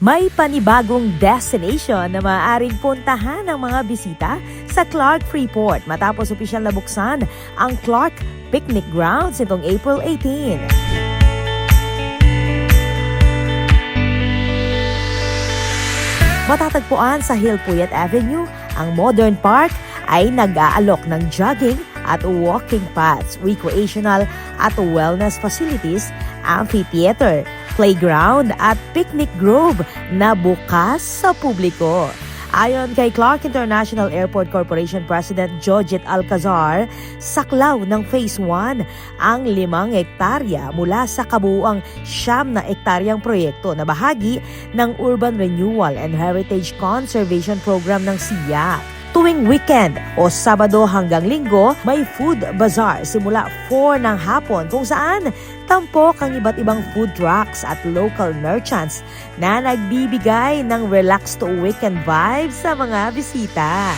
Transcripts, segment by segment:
May panibagong destination na maaaring puntahan ng mga bisita sa Clark Freeport matapos opisyal na buksan ang Clark Picnic Grounds nitong April 18. Matatagpuan sa Hillpuyat Avenue, ang modern park ay nag-aalok ng jogging at walking paths, recreational at wellness facilities, amphitheater, playground at picnic grove na bukas sa publiko. Ayon kay Clark International Airport Corporation President Jojit Alcazar, saklaw ng Phase 1 ang 5 hektarya mula sa kabuuang 9 na hektaryang proyekto na bahagi ng Urban Renewal and Heritage Conservation Program ng SIA. Tuwing weekend o Sabado hanggang Linggo, may food bazaar simula 4 ng hapon kung saan tampok ang iba't ibang food trucks at local merchants na nagbibigay ng relaxed weekend vibes sa mga bisita.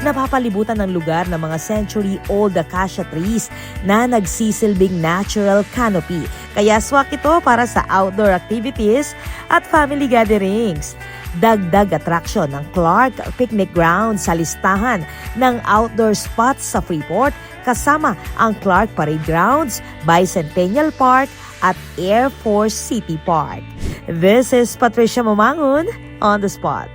Napapalibutan ng lugar ng mga century-old acacia trees na nagsisilbing natural canopy. Kaya swak ito para sa outdoor activities at family gatherings. Dagdag attraction ng Clark Picnic Grounds sa listahan ng outdoor spots sa Freeport kasama ang Clark Parade Grounds, Bicentennial Park at Air Force City Park. This is Patricia Mamangon on the spot.